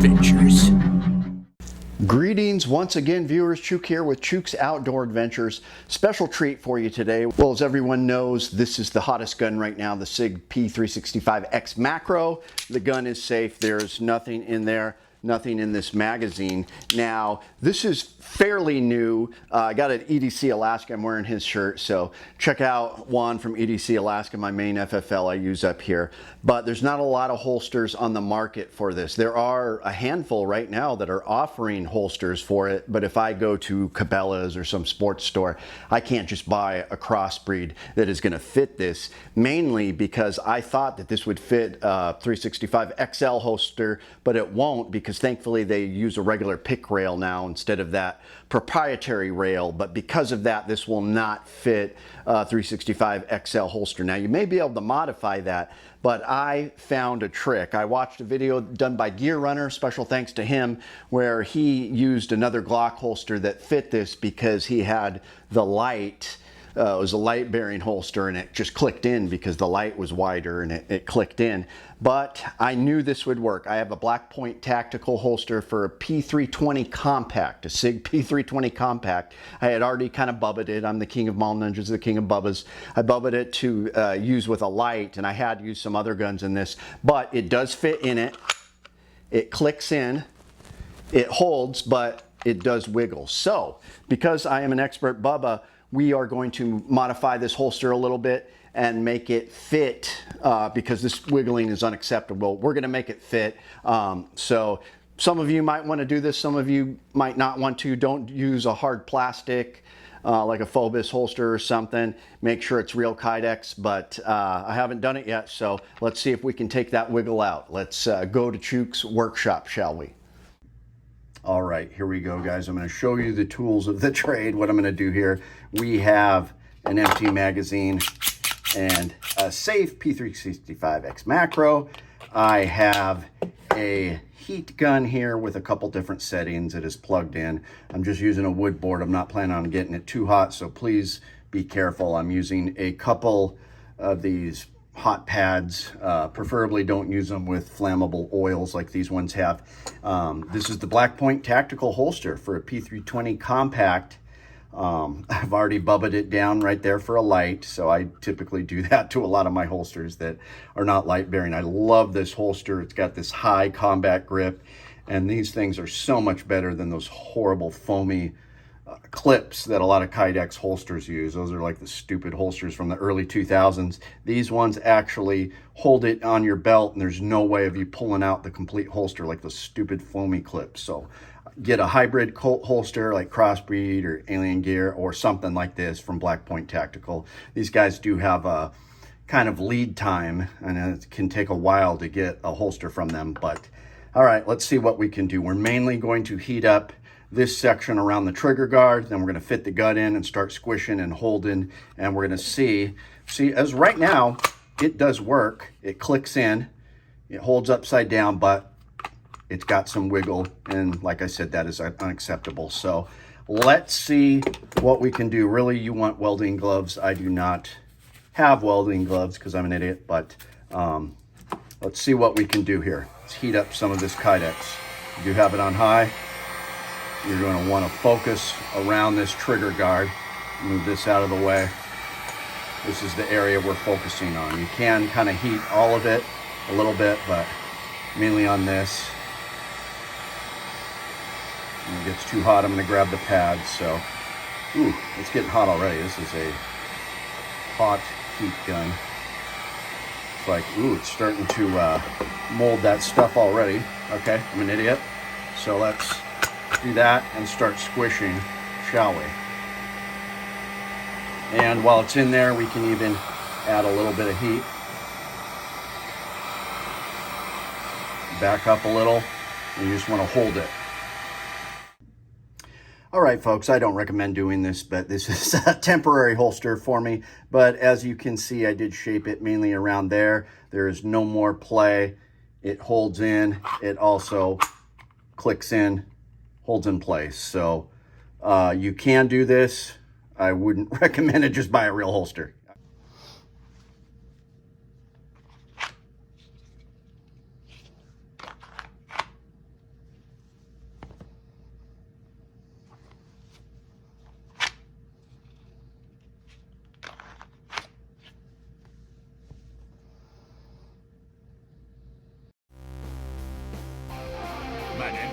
adventures. Greetings once again, viewers. Chuke here with Chuke's Outdoor Adventures. Special treat for you today. Well, as everyone knows, this is the hottest gun right now, the SIG P365 X-Macro. The gun is safe. There's nothing in there, nothing in this magazine. Now, this is fairly new. I got it at EDC Alaska. I'm wearing his shirt, so check out Juan from EDC Alaska, my main FFL I use up here. But there's not a lot of holsters on the market for this. There are a handful right now that are offering holsters for it, but if I go to Cabela's or some sports store, I can't just buy a crossbreed that is going to fit this, mainly because I thought that this would fit a 365 XL holster, but it won't, because thankfully they use a regular pick rail now instead of that proprietary rail. But because of that, this will not fit a 365 XL holster. Now, you may be able to modify that, but I found a trick. I watched a video done by Gear Runner, special thanks to him, where he used another Glock holster that fit this because he had the light. It was a light bearing holster, and it just clicked in because the light was wider, and it clicked in. But I knew this would work. I have a Black Point tactical holster for a P320 compact, a SIG P320 compact. I had already kind of bubbaed it. I'm the king of mall ninjas, the king of bubbas. I bubbaed it to use with a light, and I had used some other guns in this, but it does fit in it. It clicks in, it holds, but it does wiggle. So because I am an expert bubba, we are going to modify this holster a little bit and make it fit, because this wiggling is unacceptable. We're gonna make it fit. So some of you might wanna do this, some of you might not want to. Don't use a hard plastic, like a Bubbas holster or something. Make sure it's real Kydex, but I haven't done it yet, so let's see if we can take that wiggle out. Let's go to Chuke's workshop, shall we? All right, here we go, guys. I'm going to show you the tools of the trade. What I'm going to do here, we have an empty magazine and a safe P365 X-Macro. I have a heat gun here with a couple different settings. It is plugged in. I'm just using a wood board. I'm not planning on getting it too hot, so please be careful. I'm using a couple of these hot pads. Preferably don't use them with flammable oils like these ones have. This is the Black Point tactical holster for a P320 compact. I've already bubbaed it down right there for a light, so I typically do that to a lot of my holsters that are not light bearing. I love this holster. It's got this high combat grip, and these things are so much better than those horrible foamy clips that a lot of Kydex holsters use. Those are like the stupid holsters from the early 2000s. These ones actually hold it on your belt, and there's no way of you pulling out the complete holster like the stupid foamy clips. So get a hybrid Colt holster like Crossbreed or Alien Gear or something like this from Black Point Tactical. These guys do have a kind of lead time, and it can take a while to get a holster from them. But all right, let's see what we can do. We're mainly going to heat up this section around the trigger guard, then we're going to fit the gut in and start squishing and holding, and we're going to see as right now it does work. It clicks in, it holds upside down, but it's got some wiggle, and like I said, that is unacceptable. So let's see what we can do. Really, you want welding gloves. I do not have welding gloves because I'm an idiot, but let's see what we can do here. Let's heat up some of this Kydex. You do have it on high. You're going to want to focus around this trigger guard. Move this out of the way. This is the area we're focusing on. You can kind of heat all of it a little bit, but mainly on this. When it gets too hot, I'm going to grab the pads. So, ooh, it's getting hot already. This is a hot heat gun. It's like, ooh, it's starting to mold that stuff already. Okay, I'm an idiot. So let's do that and start squishing, shall we? And while it's in there, we can even add a little bit of heat. Back up a little, and you just want to hold it. All right, folks, I don't recommend doing this, but this is a temporary holster for me. But as you can see, I did shape it mainly around there. There is no more play. It holds in. It also clicks in, holds in place. So you can do this. I wouldn't recommend it. Just buy a real holster.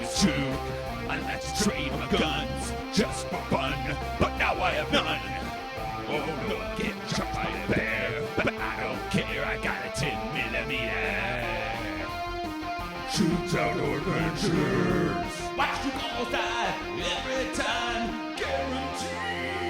is Chuke. I like to trade my guns just for fun, but now I have none. Oh, don't get shot by a bear, but I don't care, I got a 10mm. Chuke's Outdoor Adventures. Watch Chuke almost die every time, guaranteed.